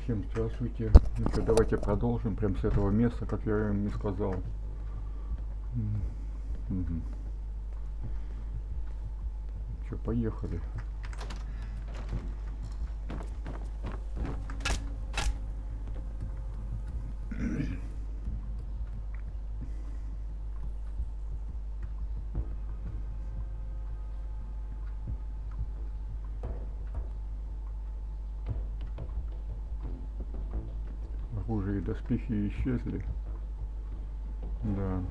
Всем здравствуйте. Ну что, давайте продолжим прямо с этого места, как я им и сказал. Что, поехали. Оружие и доспехи исчезли. Да.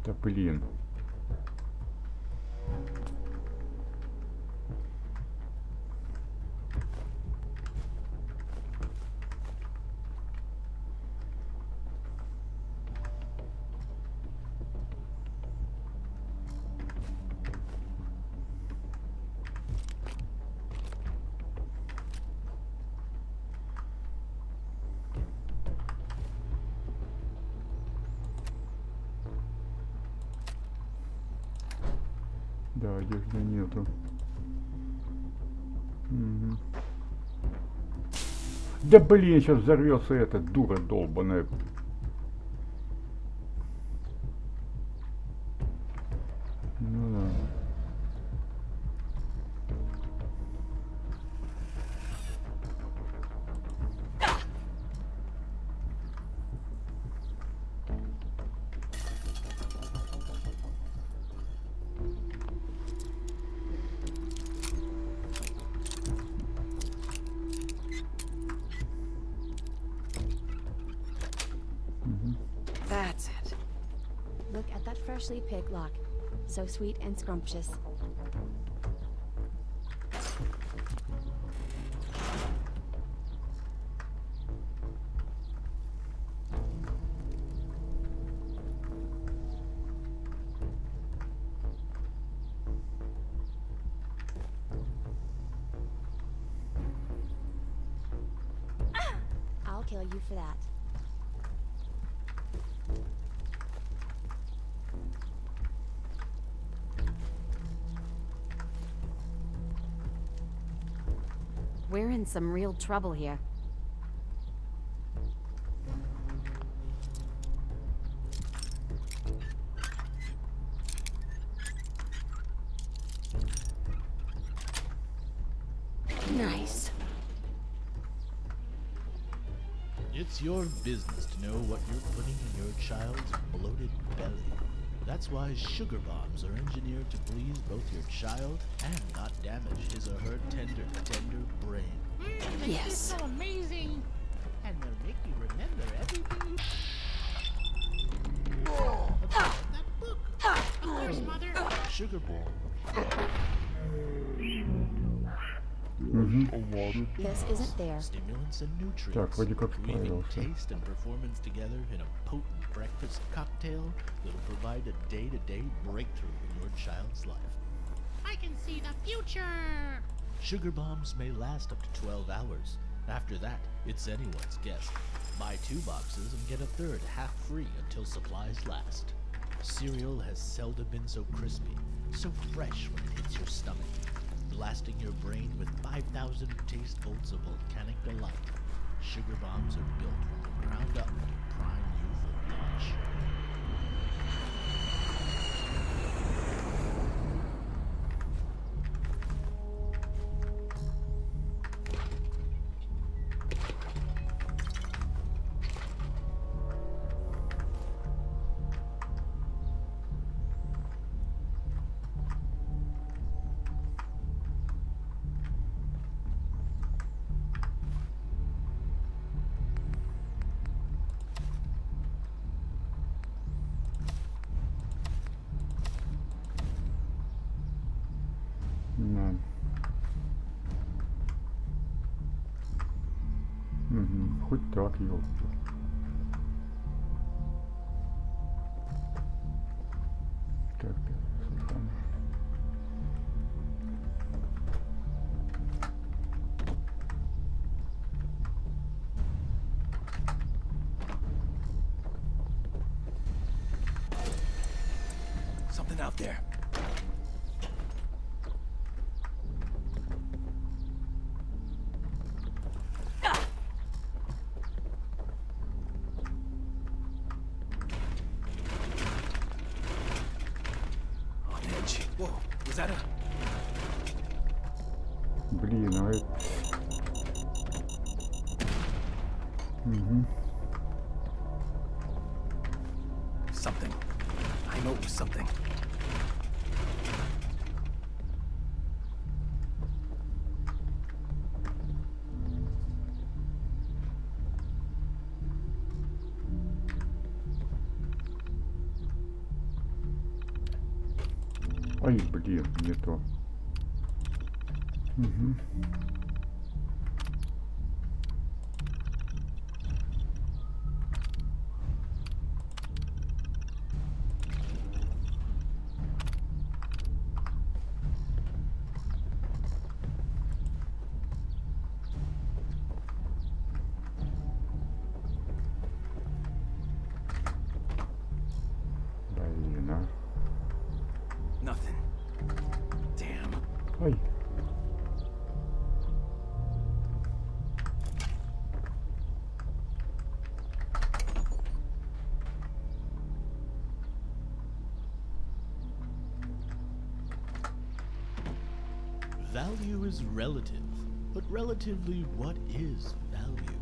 Да блин. Да, одежды нету. Угу. Да блин, сейчас взорвется эта дура долбаная. Ну да. That's it. Look at that freshly picked lock. So sweet and scrumptious. I'll kill you for that. We're in some real trouble here. Nice. It's your business to know what you're putting in your child's bloated belly. That's why sugar bombs are engineered to please both your child and not damage his or her tender brain. They Yes. taste so amazing, and they'll make you remember everything. What's that book? Of course, Mother. Sugar bomb. This isn't there. Stimulants and nutrients. Так, вроде как Weaving справился. taste and performance together in a potent breakfast cocktail that'll provide a day-to-day breakthrough in your child's life. I can see the future. Sugar bombs may last up to 12 hours. After that, it's anyone's guess. Buy 2 boxes and get a third half free until supplies last. Cereal has seldom been so crispy, so fresh when it hits your stomach, blasting your brain with 5,000 taste volts of volcanic delight. Sugar bombs are built from the ground up to prime you for launch. Угу. Хоть так, ёлка. Так, сохраним. Something out there. On edge. Whoa, was that a... Блин, а это... Угу. Something. I know it was something. Ай, блин, не то. Угу. Блин, а. Nothing. Damn. Ай. Value is relative, but relatively, what is value?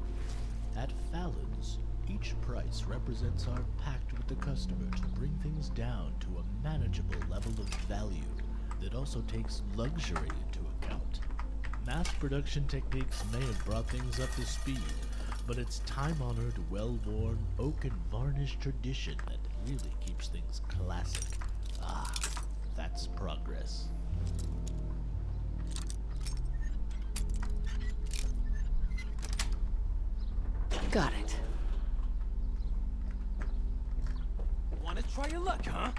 At Fallon's, each price represents our pact with the customer to bring things down to a manageable level of value that also takes luxury into account. Mass production techniques may have brought things up to speed, but it's time-honored, well-worn, oak and varnish tradition that really keeps things classic. Ah, that's progress. Got it. Wanna try your luck, huh?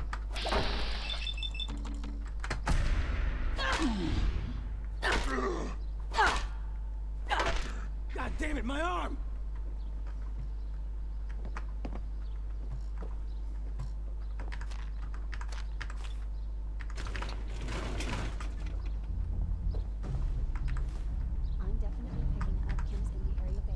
God damn it, my arm! I'm definitely picking up Kim's in the area bay.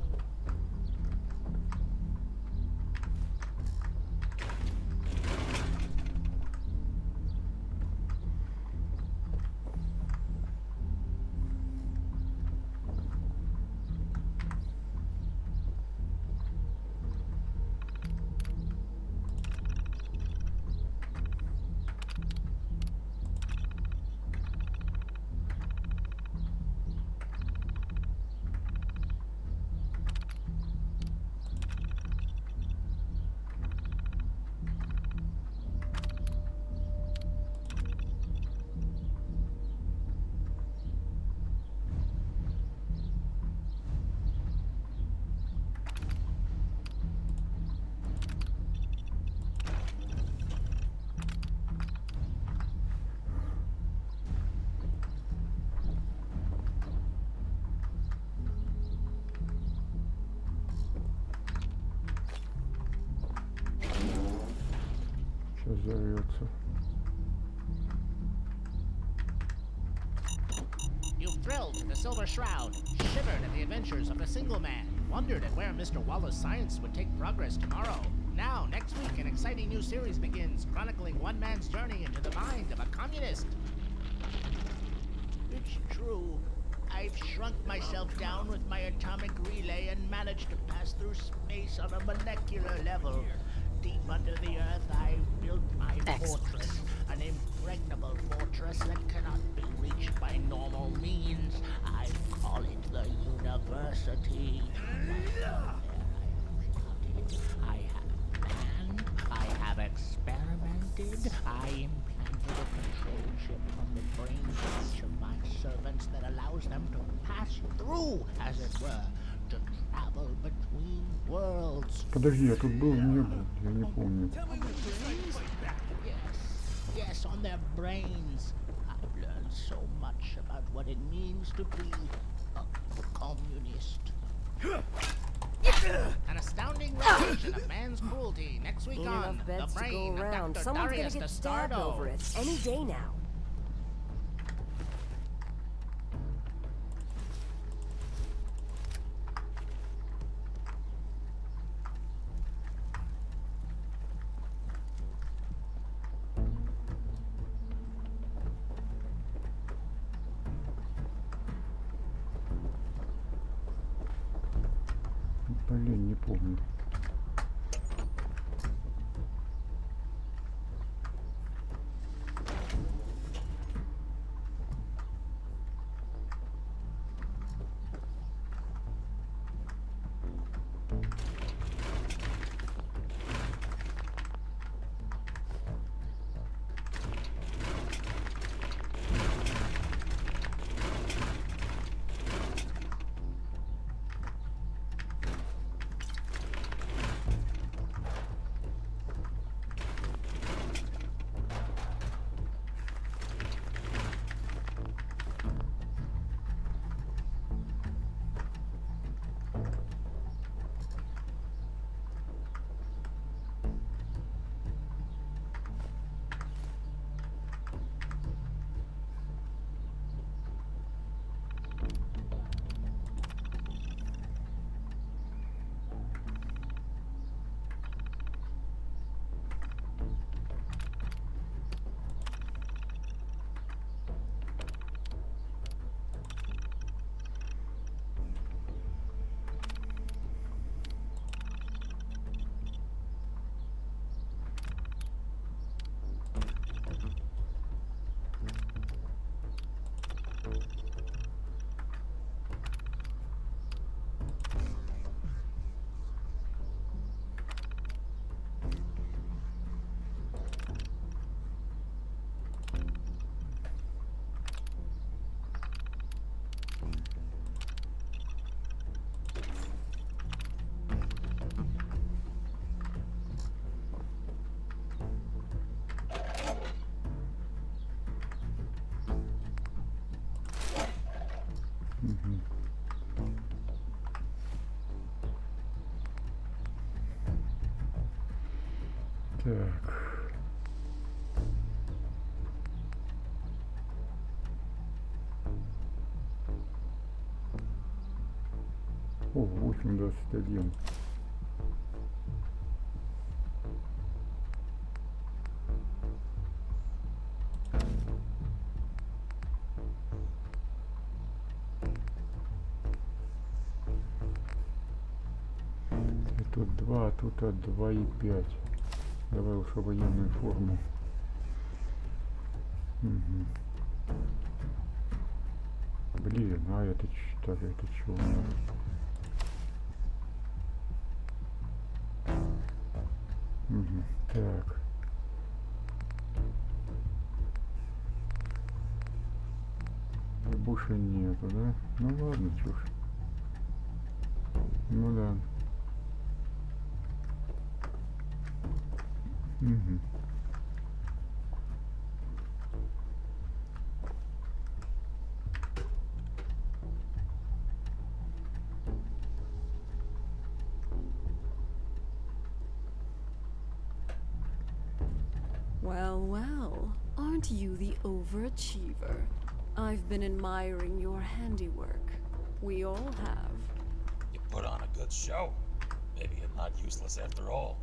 Сейчас взорвется. You thrilled at the Silver Shroud, shivered at the adventures of a single man, wondered at where Mr. Wallace's science would take progress tomorrow. Now, next week, an exciting new series begins, chronicling one man's journey into the mind of a communist. It's true. I've shrunk myself down with my atomic relay and managed to pass through space on a molecular level. Deep under the earth, I've built my fortress, an impregnable fortress that cannot be reached by normal means. I call it the University. I have planned, I have experimented, I implanted a control chip on the brains of each of my servants that allows them to pass through, as it were, to travel between worlds. Подожди, я тут был, не был, я не помню. Yes, on their brains. I've learned so much about what it means to be a communist. An astounding revelation of man's cruelty next week Ain't on enough The beds to Brain go of around. Dr. Someone's gonna Darius get stabbed Destardo. over it any day now. Блин, не помню. Так. О, 8:21. И тут 2, а тут 2,5. Давай лучше военную форму. Угу. Блин, а это что? Это что у нас? Угу. Так. И больше нету, да? Ну ладно, чушь. Ну да. Угу. Well, well, aren't you the overachiever? I've been admiring your handiwork. We all have. You put on a good show. Maybe you're not useless after all.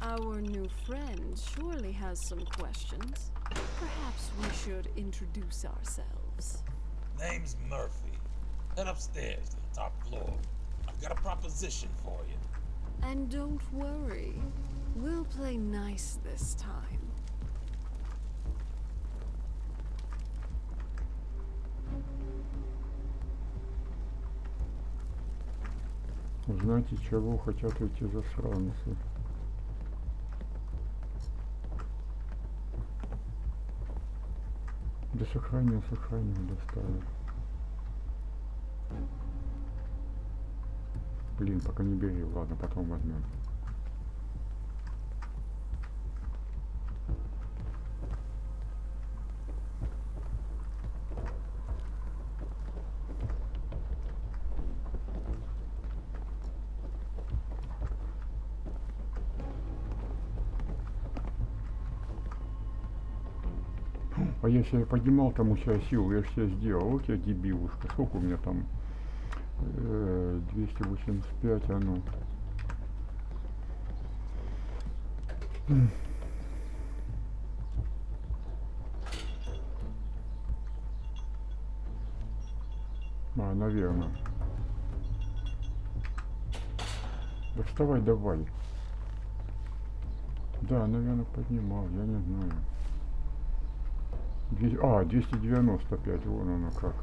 Our new friend surely has some questions. Perhaps we should introduce ourselves. Name's Murphy. Head upstairs to the top floor. I've got a proposition for you. And don't worry, we'll play nice this time. Узнайте, чего хотят эти засранцы. Да сохранил, доставил. Блин, пока не бери, ладно, потом возьмем. А я себе поднимал там у себя силу, я же себе сделал. Вот я дебилушка. Сколько у меня там? 285, а ну. А, наверное. Да вставай давай. Да, наверное, поднимал, я не знаю. 295, вон оно как.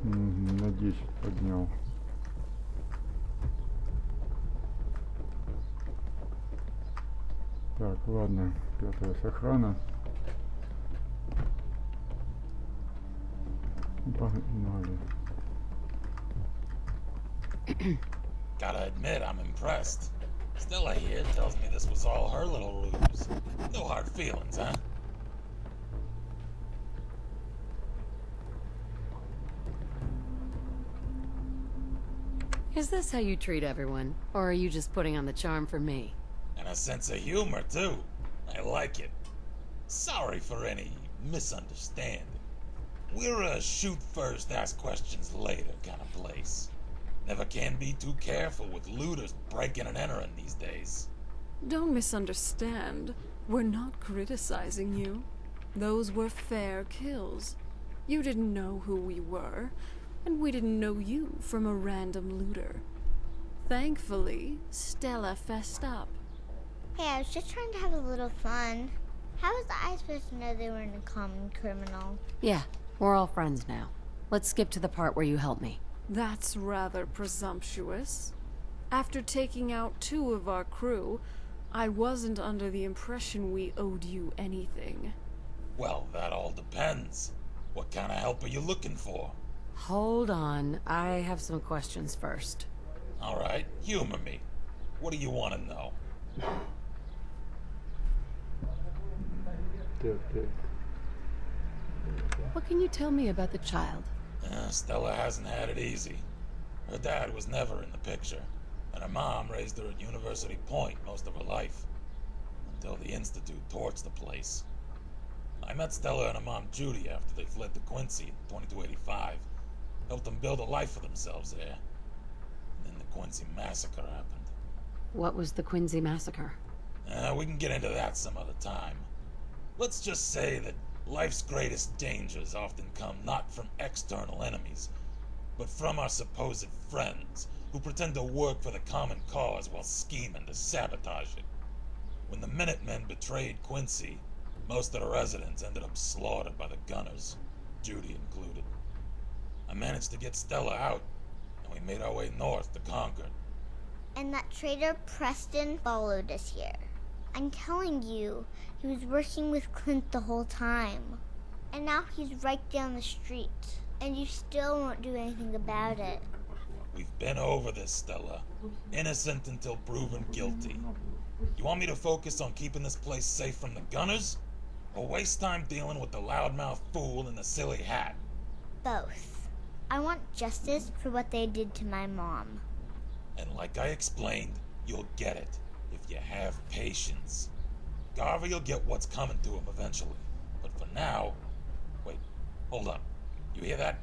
На 10 поднял. Так, ладно, 5-я сохрана. Погнали. Gotta admit, I'm impressed. Stella here tells me this was all her little ruse. No hard feelings, huh? Is this how you treat everyone? Or are you just putting on the charm for me? And a sense of humor, too. I like it. Sorry for any misunderstanding. We're a shoot first, ask questions later kind of place. Never can be too careful with looters breaking and entering these days. Don't misunderstand. We're not criticizing you. Those were fair kills. You didn't know who we were, and we didn't know you from a random looter. Thankfully, Stella fessed up. Hey, I was just trying to have a little fun. How was I supposed to know they weren't a common criminal? Yeah, we're all friends now. Let's skip to the part where you help me. That's rather presumptuous. After taking out 2 of our crew, I wasn't under the impression we owed you anything. Well, that all depends. What kind of help are you looking for? Hold on, I have some questions first. All right, humor me. What do you want to know? What can you tell me about the child? Stella hasn't had it easy. Her dad was never in the picture, and her mom raised her at University Point most of her life, until the Institute torched the place. I met Stella and her mom Judy after they fled to Quincy in 2285, helped them build a life for themselves there. And then the Quincy massacre happened. What was the Quincy massacre? We can get into that some other time. Let's just say that life's greatest dangers often come not from external enemies, but from our supposed friends who pretend to work for the common cause while scheming to sabotage it. When the Minutemen betrayed Quincy, most of the residents ended up slaughtered by the gunners, Judy included. I managed to get Stella out, and we made our way north to Concord. And that traitor Preston followed us here. I'm telling you, he was working with Clint the whole time. And now he's right down the street. And you still won't do anything about it. We've been over this, Stella. Innocent until proven guilty. You want me to focus on keeping this place safe from the gunners? Or waste time dealing with the loudmouth fool in the silly hat? Both. I want justice for what they did to my mom. And like I explained, you'll get it if you have patience. Garvey will get what's coming to him eventually. But for now... Wait, hold up. You hear that?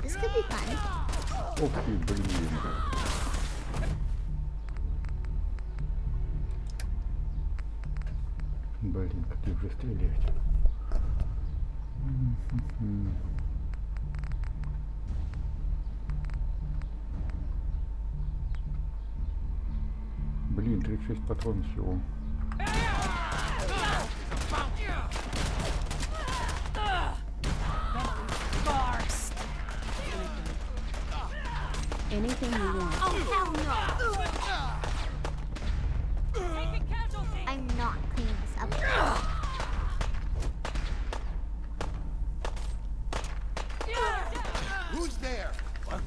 This could be fun. Ух ты, блин. Блин, как их же стрелять. Блин, 36 патронов всего. Anything you want. I'm not cleaning this up. Who's there? What?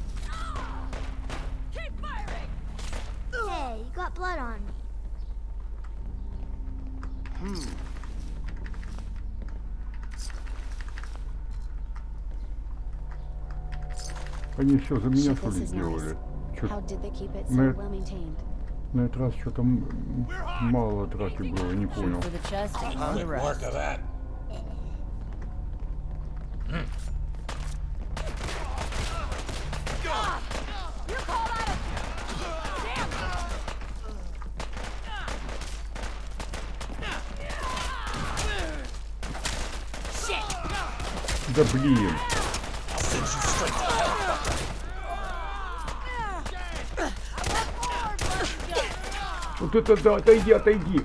Hey, you got blood on me. Они все за меня Shit, что this ли is сделали? nice. How did they keep it so Ну, well maintained? На этот раз что-то мало драки было, не понял. For the chest and on the Good rest. work of that. Да блин! I'll send you straight to hell, fucker. Вот это да, отойди, отойди!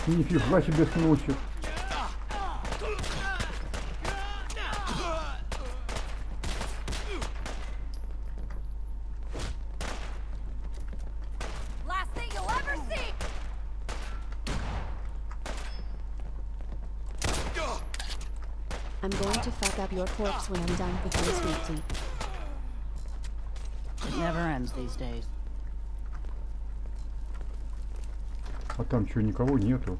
Нифига себе сносит. Last thing you'll ever see! I'm going to fuck up your corpse when I'm done with you, sweet tea. It never ends these days. А там что, никого нету?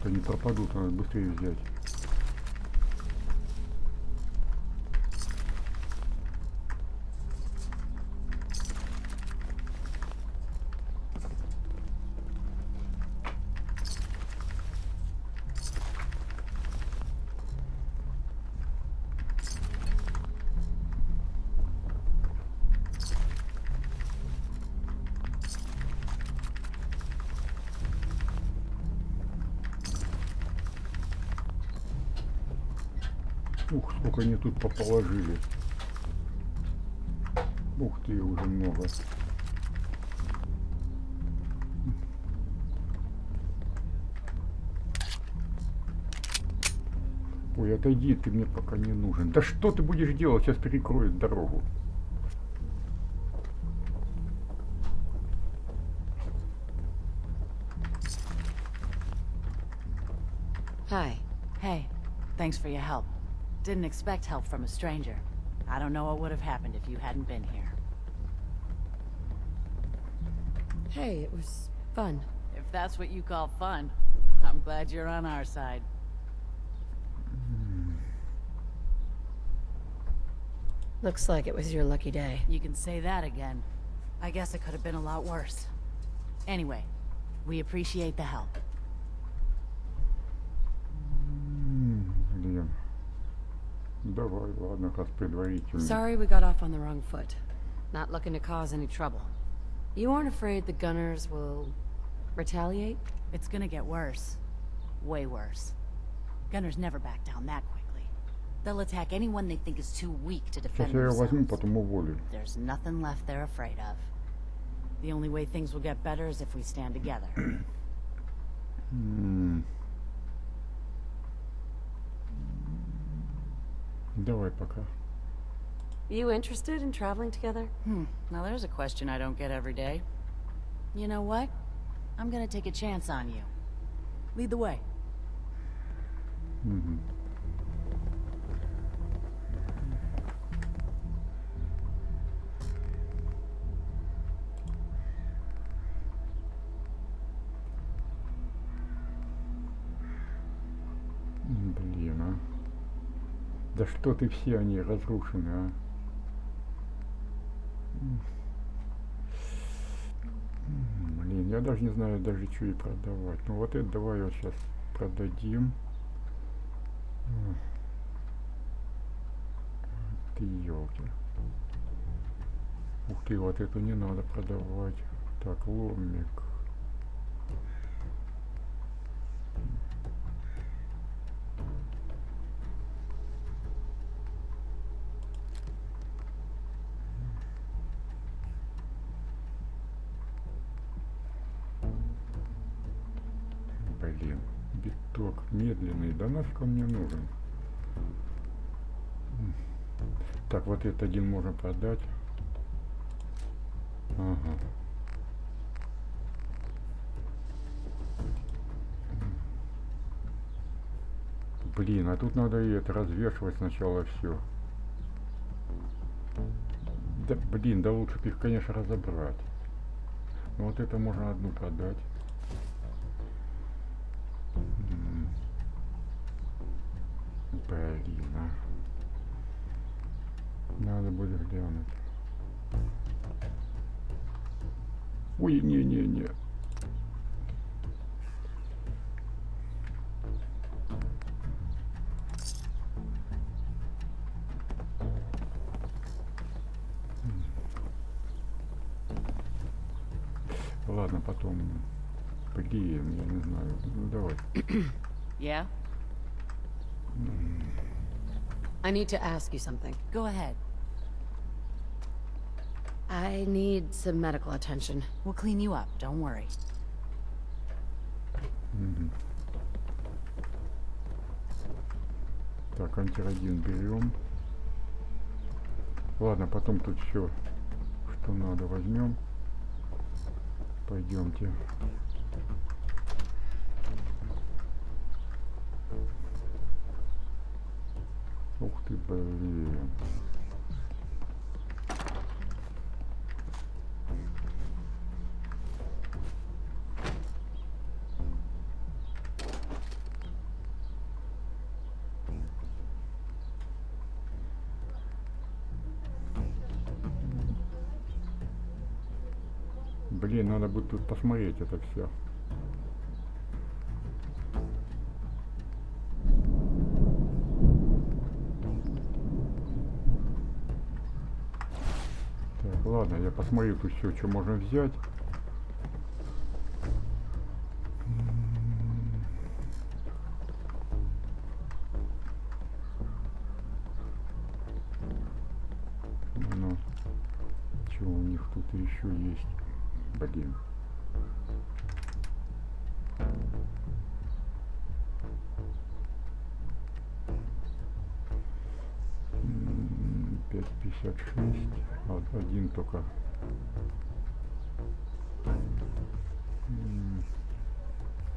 Они пропадут, надо быстрее взять. Ух, сколько они тут поположили. Ух ты, уже много. Ой, отойди, ты мне пока не нужен. Да что ты будешь делать? Сейчас перекроет дорогу. Hi. Hey, thanks for your help. Didn't expect help from a stranger. I don't know what would have happened if you hadn't been here. Hey, it was fun. If that's what you call fun, I'm glad you're on our side. Looks like it was your lucky day. You can say that again. I guess it could have been a lot worse. Anyway, we appreciate the help. Блин. Давай, ладно, раз предварительно. Sorry we got off on the wrong foot. Not looking to cause any trouble. You aren't afraid the gunners will retaliate? It's gonna get worse. Way worse. Gunners never back down that quickly. They'll attack anyone they think is too weak to defend Сейчас я его возьму, themselves. потом уволю. There's nothing left they're afraid of. The only way things will get better is if we stand together. Давай пока. You interested in traveling together? Now there's a question I don't get every day. You know what? I'm gonna take a chance on you. Lead the way. Блин, а. Да что ты, все они разрушены, а. Блин, я даже не знаю даже что и продавать. Ну вот это давай вот сейчас продадим. елки. Ух ты, вот эту не надо продавать. Так, ломик. Блин, биток медленный, да нафиг он мне нужен? Так, вот этот один можно продать. Ага. Блин, а тут надо и это развешивать сначала все. Да блин, да лучше бы их, конечно, разобрать. Но вот это можно одну продать. Блин, а. Надо будет глянуть. Ой, не-не-не. Ладно, потом. Блин, я не знаю. Ну давай. Yeah? I need to ask you something. Go ahead. I need some medical attention. We'll clean you up, don't worry. Так, антирадин берем. Ладно, потом тут все, что надо, возьмем. Пойдемте. Ух ты, блин. Блин, надо будет тут посмотреть это все. Так, ладно, я посмотрю тут все, что можно взять. Ну, что у них тут еще есть? Блин. М, 5,56. Один только.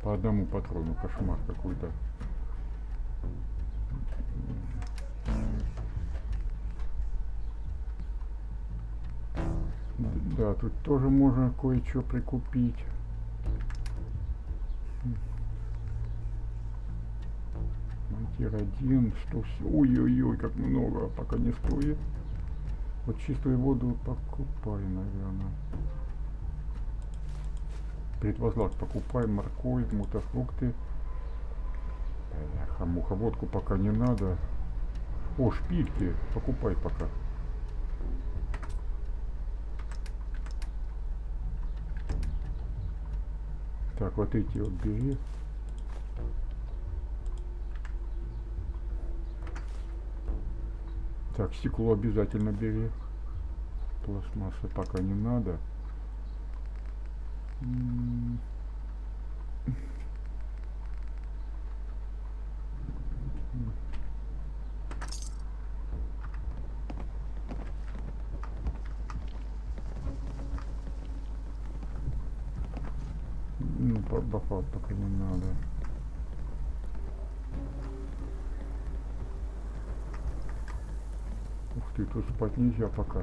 По одному патрону. Кошмар какой-то. Да, тут тоже можно кое-что прикупить. Антирадин, 100. Ой-ой-ой, как много, пока не стоит. Вот чистую воду покупай, наверное. Предвозлак покупай, морковь, мутафрукты. Бляха, муха, водку пока не надо. О, шпильки, покупай пока. Так, вот эти вот бери. Так, стекло обязательно бери. Пластмасса пока не надо. Ну, бафат пока не надо. Ух ты, тут спать нельзя пока.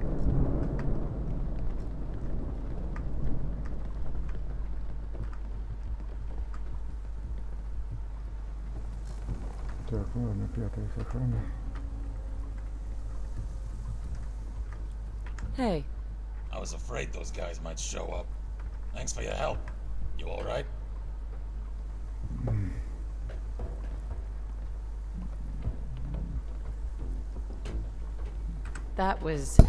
Так, ладно, 5-я сохрана. Hey, I was afraid those guys might show up. Thanks for your help. You alright? That was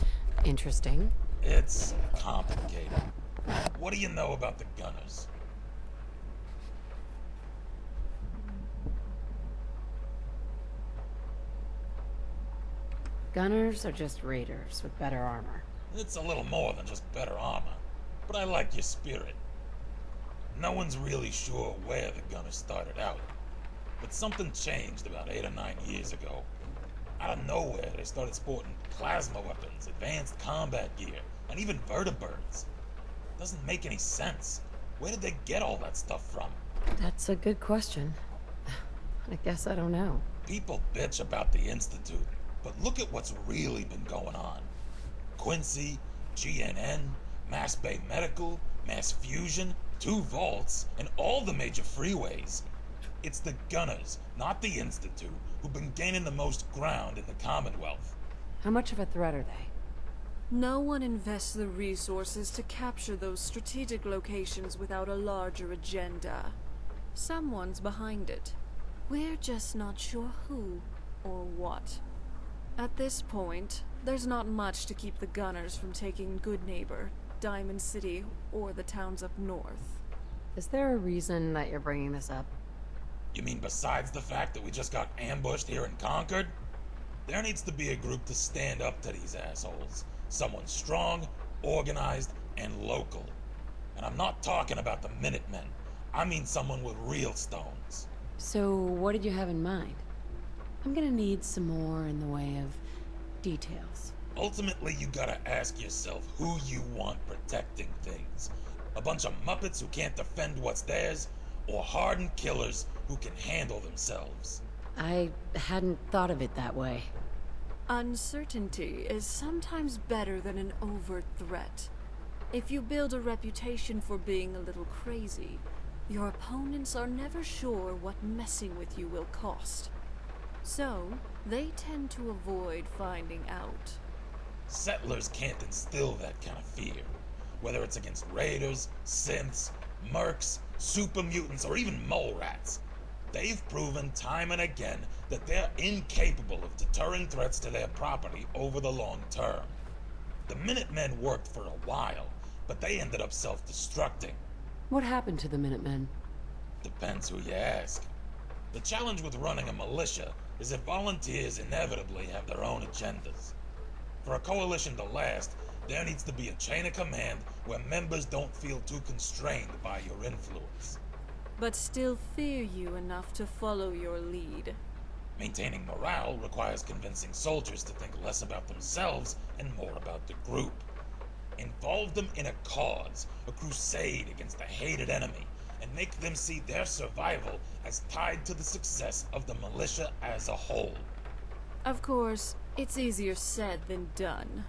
interesting. It's complicated. What do you know about the Gunners? Gunners are just raiders with better armor. It's a little more than just better armor, but I like your spirit. No one's really sure where the Gunners started out, but something changed about 8 or 9 years ago. Out of nowhere, they started sporting plasma weapons, advanced combat gear, and even vertibirds. Doesn't make any sense. Where did they get all that stuff from? That's a good question. I guess I don't know. People bitch about the Institute, but look at what's really been going on. Quincy, GNN, Mass Bay Medical, Mass Fusion, 2 vaults, and all the major freeways. It's the Gunners, not the Institute, who've been gaining the most ground in the Commonwealth. How much of a threat are they? No one invests the resources to capture those strategic locations without a larger agenda. Someone's behind it. We're just not sure who or what. At this point, there's not much to keep the Gunners from taking Good Neighbor, Diamond City, or the towns up north. Is there a reason that you're bringing this up? You mean besides the fact that we just got ambushed here in Concord? There needs to be a group to stand up to these assholes. Someone strong, organized, and local. And I'm not talking about the Minutemen. I mean someone with real stones. So, what did you have in mind? I'm gonna need some more in the way of details. Ultimately, you gotta ask yourself who you want protecting things. A bunch of Muppets who can't defend what's theirs, or hardened killers who can handle themselves. I hadn't thought of it that way. Uncertainty is sometimes better than an overt threat. If you build a reputation for being a little crazy, your opponents are never sure what messing with you will cost. So, they tend to avoid finding out. Settlers can't instill that kind of fear. Whether it's against raiders, synths, mercs, super mutants, or even mole rats. They've proven time and again that they're incapable of deterring threats to their property over the long term. The Minutemen worked for a while, but they ended up self-destructing. What happened to the Minutemen? Depends who you ask. The challenge with running a militia is that volunteers inevitably have their own agendas. For a coalition to last, there needs to be a chain of command where members don't feel too constrained by your influence. But still fear you enough to follow your lead. Maintaining morale requires convincing soldiers to think less about themselves and more about the group. Involve them in a cause, a crusade against a hated enemy, and make them see their survival as tied to the success of the militia as a whole. Of course, it's easier said than done.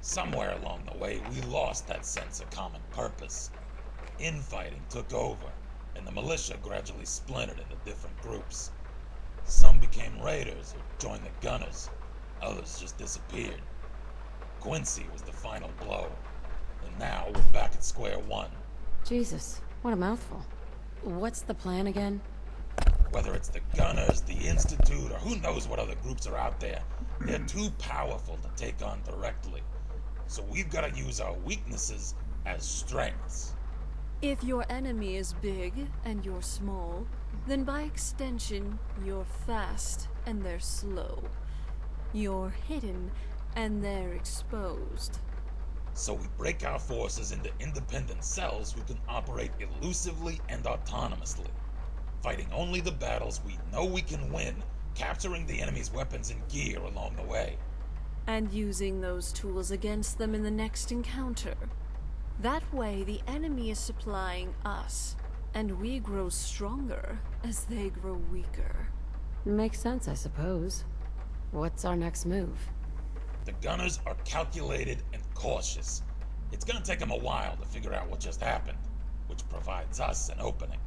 Somewhere along the way, we lost that sense of common purpose. Infighting took over, and the militia gradually splintered into different groups. Some became raiders or joined the Gunners. Others just disappeared. Quincy was the final blow, and now we're back at square one. Jesus, what a mouthful. What's the plan again? Whether it's the Gunners, the Institute, or who knows what other groups are out there, they're too powerful to take on directly. So we've got to use our weaknesses as strengths. If your enemy is big and you're small, then by extension, you're fast and they're slow. You're hidden and they're exposed. So we break our forces into independent cells who can operate elusively and autonomously, fighting only the battles we know we can win, capturing the enemy's weapons and gear along the way. And using those tools against them in the next encounter. That way, the enemy is supplying us, and we grow stronger as they grow weaker. Makes sense, I suppose. What's our next move? The Gunners are calculated and cautious. It's gonna take them a while to figure out what just happened, which provides us an opening.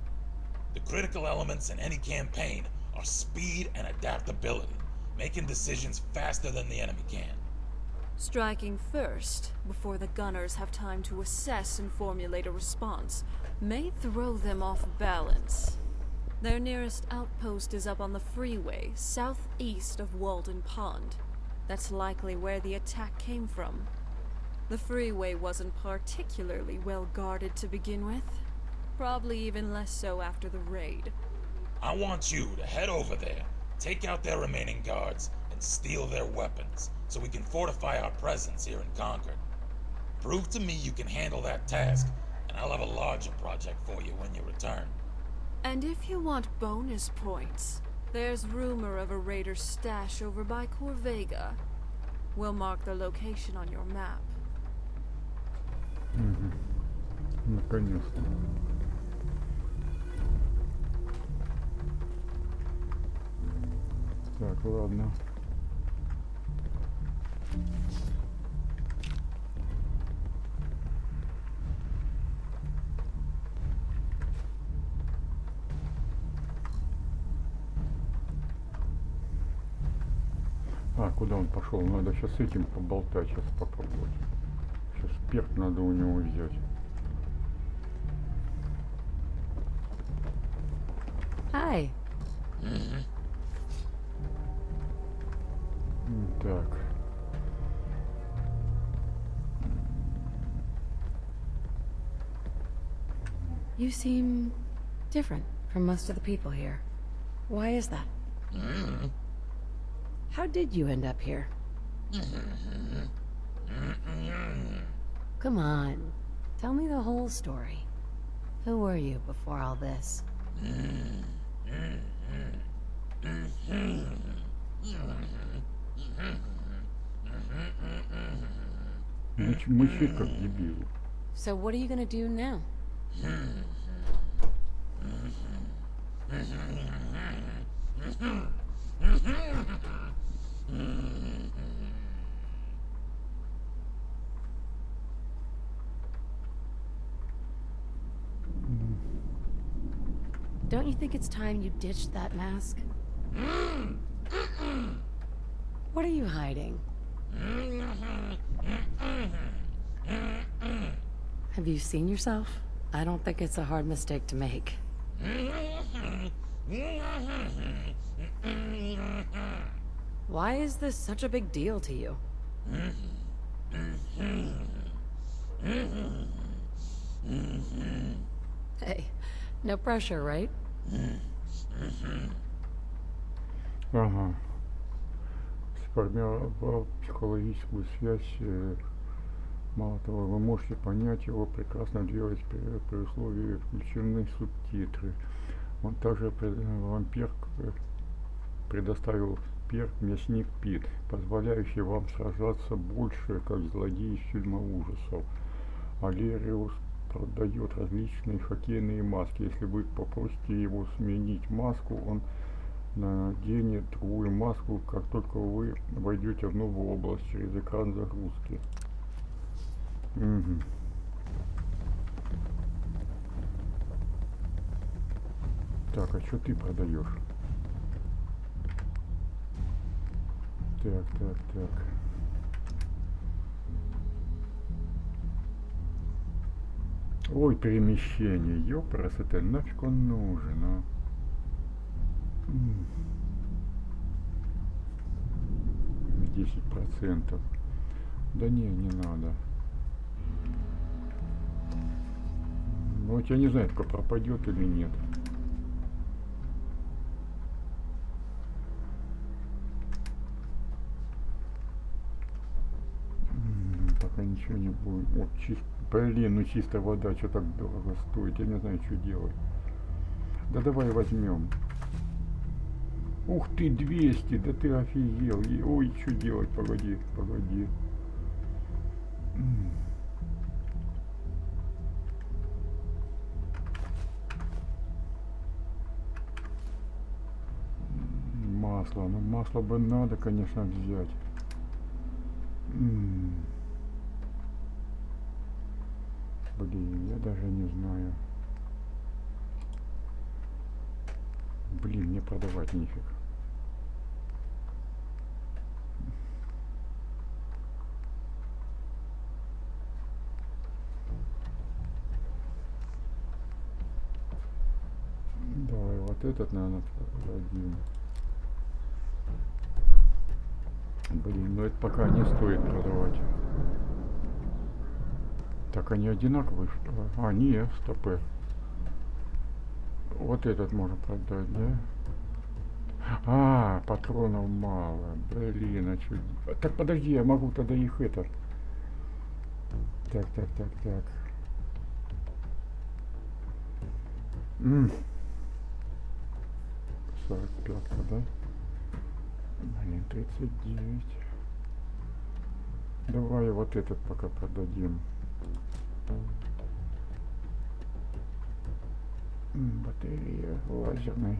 The critical elements in any campaign are speed and adaptability, making decisions faster than the enemy can. Striking first, before the Gunners have time to assess and formulate a response, may throw them off balance. Their nearest outpost is up on the freeway, southeast of Walden Pond. That's likely where the attack came from. The freeway wasn't particularly well guarded to begin with. Probably even less so after the raid. I want you to head over there, take out their remaining guards, and steal their weapons, so we can fortify our presence here in Concord. Prove to me you can handle that task, and I'll have a larger project for you when you return. And if you want bonus points, there's rumor of a raider's stash over by Corvega. We'll mark the location on your map. Наконец-то. Так, ладно. А, куда он пошел? Надо сейчас с этим поболтать, сейчас попробовать. Сейчас перк надо у него взять. Hi. Так. You seem different from most of the people here. Why is that? How did you end up here? Come on. Tell me the whole story. Who were you before all this? Мычит как дебил. So what are you gonna do now? Don't you think it's time you ditched that mask? What are you hiding? Have you seen yourself? I don't think it's a hard mistake to make. Why is this such a big deal to you? Hey, no pressure, right? Ага. Сформировал психологическую связь. Мало того, вы можете понять его прекрасно делать при условии включены субтитры. Он также вампир предоставил перк «Мясник Пит», позволяющий вам сражаться больше, как злодей из фильма ужасов. Алериус продает различные хоккейные маски. Если вы попросите его сменить маску, он наденет другую маску, как только вы войдете в новую область через экран загрузки. Угу. Так, а что ты продаешь? Так. Ой, перемещение. Ёпрас, это нафиг он нужен, а? 10%. Да не надо. Ну, вот я не знаю, только пропадет или нет. Пока ничего не будет. Вот, блин, ну чистая вода, что так дорого стоит? Я не знаю, что делать. Да давай возьмем. Ух ты, 200, да ты офигел. Ой, что делать? Погоди. Масло. Ну, масло бы надо, конечно, взять. Блин, я даже не знаю. Блин, мне продавать нифиг. Давай вот этот, наверное, продадим. Блин, ну это пока не стоит продавать. Так, они одинаковые, что ли? А, не, стопы. Вот этот можно продать, да? А, патронов мало. Блин, а чё? Так, подожди, я могу тогда их это... Так. 45, да? Блин, 39. Давай вот этот пока продадим. Батарея лазерной.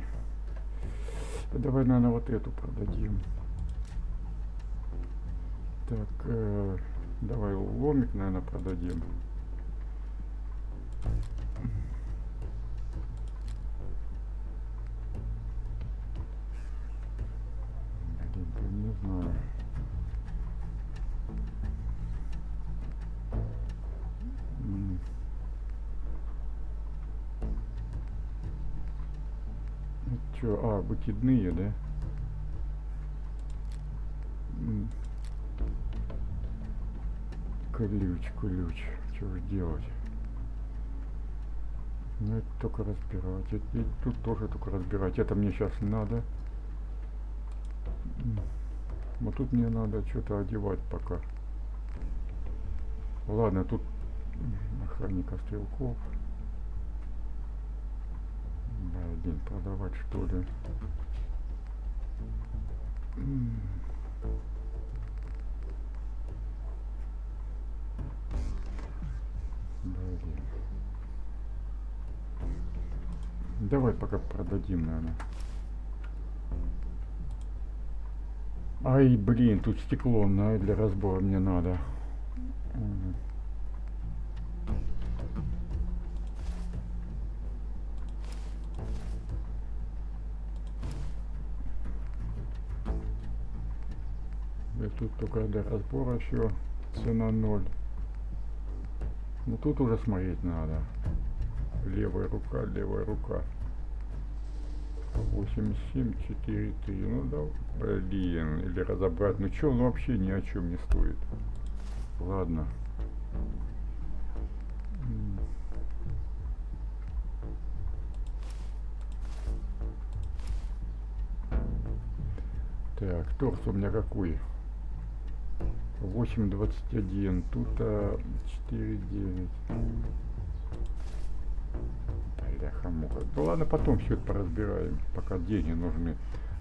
Давай, наверное, вот эту продадим. Так, давай ломик, наверное, продадим. Блин, не знаю. Чё, выкидные, да? Ключ. Чего ж делать? Ну, это только разбирать. И тут тоже только разбирать. Это мне сейчас надо. Вот тут мне надо что-то одевать пока. Ладно, тут охранника стрелков. Блин, продавать что ли? Блин. Давай пока продадим, наверное. Ай, блин, тут стекло для разбора мне надо. И тут только для разбора еще цена 0. Ну тут уже смотреть надо. Левая рука. 8743. Ну да, блин, или разобрать. Ну что, он вообще ни о чем не стоит. Ладно. Так, торс у меня какой? 8,21. Тут 4,9. Бляха-муха. Ну ладно, потом все это поразбираем, пока деньги нужны.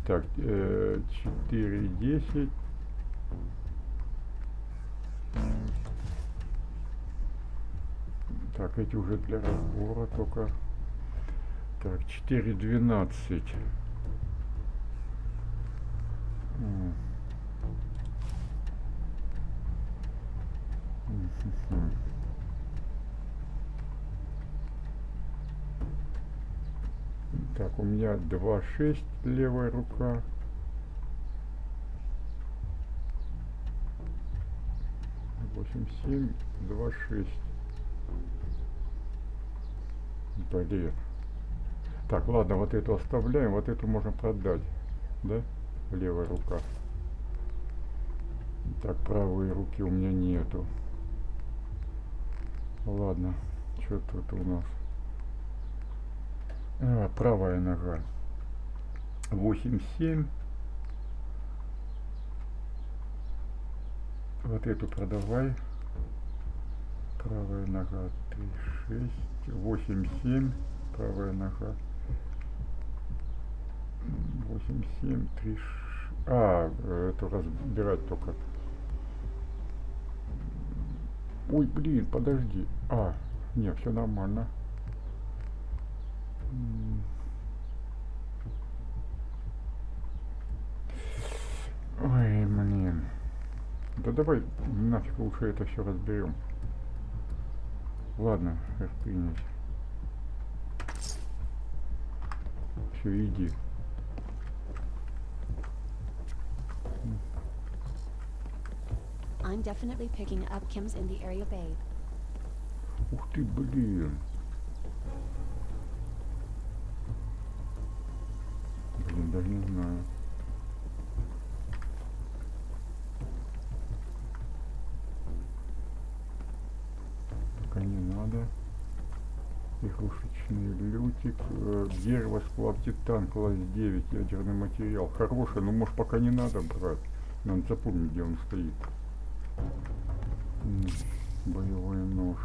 Так, 4,10. Так, эти уже для разбора только. Так, 4,12. Так, у меня 2,6 левая рука. Восемь, 2,6. Блин. Так, ладно, вот эту оставляем, вот эту можно продать, да? Левая рука. Так, правой руки у меня нету. Ладно, что тут у нас? Правая нога. 8,7. Вот эту продавай. Правая нога 3,6. 8,7. Правая нога. 8,7. 3. Это разбирать только. Ой, блин, подожди. Не, все нормально. Ой, блин. Да давай нафиг лучше это все разберем. Ладно, принять. Все, иди. I'm definitely picking up Kim's in the area, babe. Ух ты, блин. Блин, даже не знаю. Игрушечный лютик. Дерево, сплав, титан, класс 9, ядерный материал. Хороший, но может пока не надо брать. Надо запомнить, где он стоит. Боевой нож.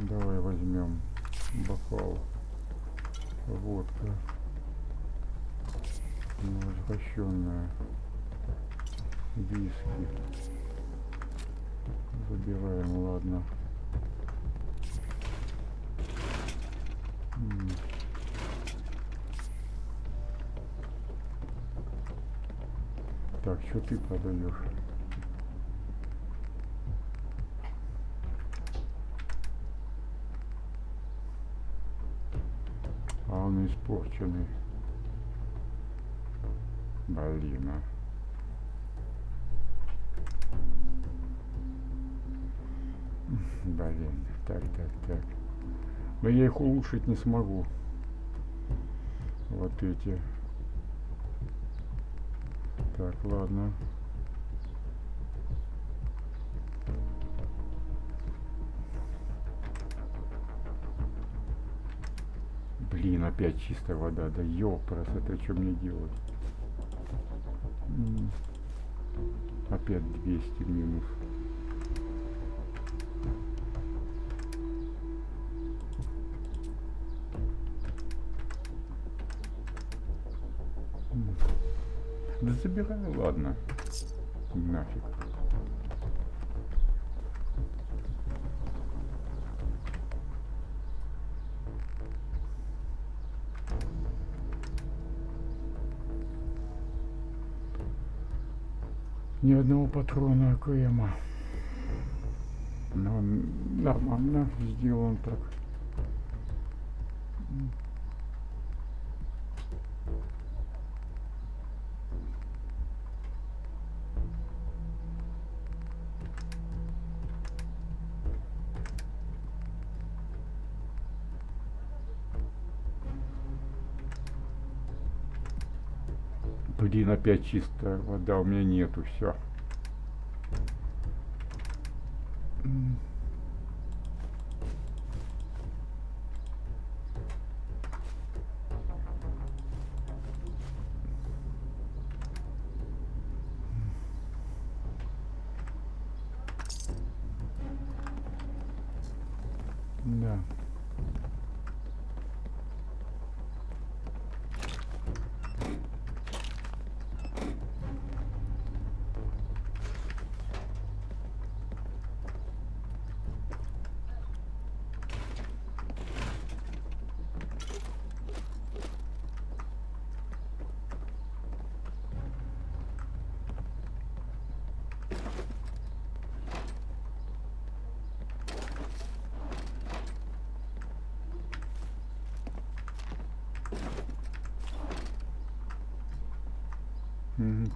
Давай возьмем. Бокал. Водка. Возвращенная. Виски. Забираем, ладно. Так, что ты продаешь? А он испорченный. Блин, а. Блин, так. Но я их улучшить не смогу. Вот эти. Так, ладно. Блин, опять чистая вода. Да ёпрст, это что мне делать? Опять 200 минус. Да забирай, ладно. Нафиг. Ни одного патрона АКМа. Но он нормально сделан так. Блин, опять чистая вода, у меня нету, все. Да.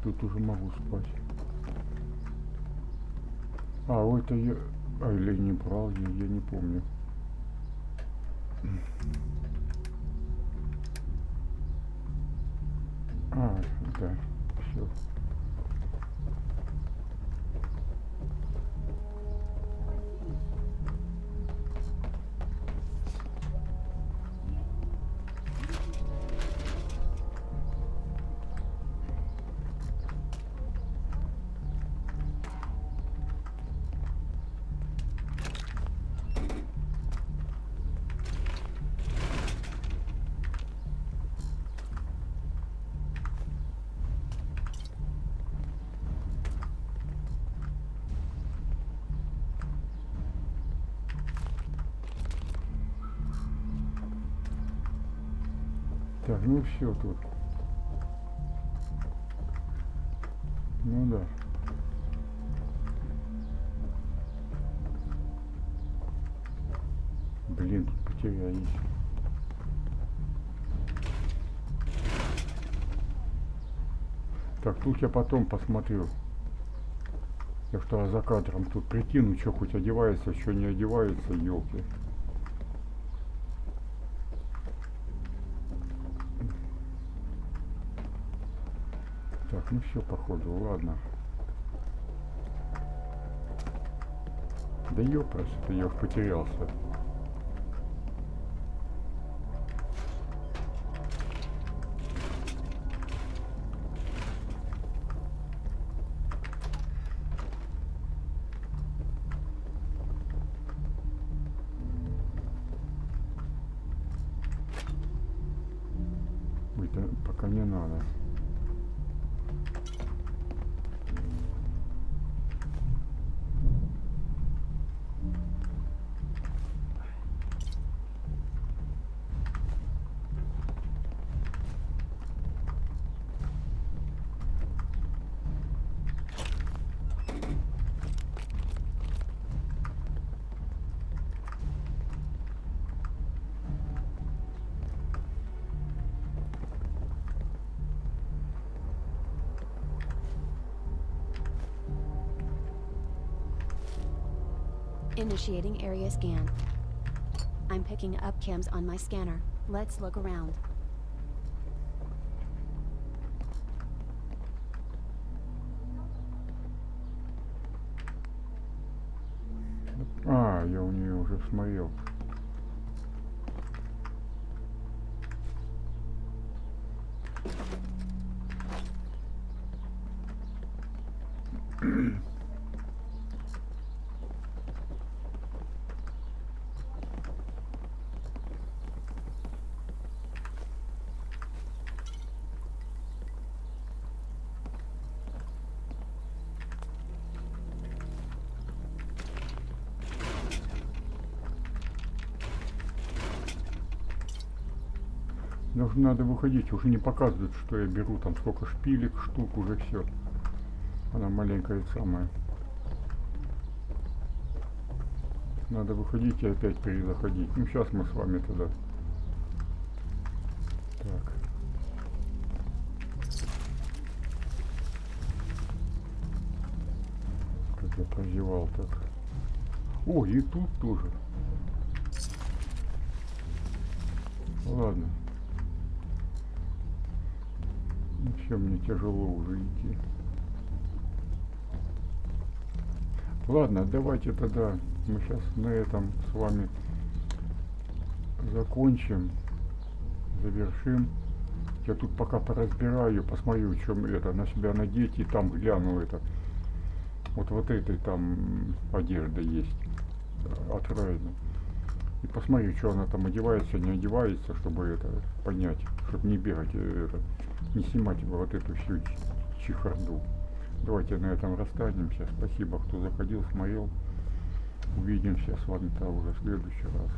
Тут уже могу спать. А, это я... А, или не брал, я не помню. А, да, все. Так, ну все тут. Ну да. Блин, тут потерялись. Так, тут я потом посмотрю. Я что за кадром тут прикину, что хоть одевается, что не одевается, елки. Так, ну все, походу, ладно. Да ёпрст, я потерялся. Initiating area scan. I'm picking up cams on my scanner. Let's look around. А, я у нее уже смотрел. Надо выходить, уже не показывают, что я беру, там сколько шпилек, штук, уже все. Она маленькая самая. Надо выходить и опять перезаходить. Ну, сейчас мы с вами тогда. Так. Как я прозевал так. О, и тут тоже. Ладно. Ну все, мне тяжело уже идти. Ладно, давайте тогда мы сейчас на этом с вами закончим, завершим. Я тут пока поразбираю, посмотрю, в чем это, на себя надеть, и там гляну это. Вот этой там одежда есть от Райна. И посмотрю, что она там одевается, не одевается, чтобы это понять, чтобы не бегать, это, не снимать вот эту всю чехарду. Давайте на этом расстанемся. Спасибо, кто заходил, смотрел. Увидимся с вами-то уже в следующий раз.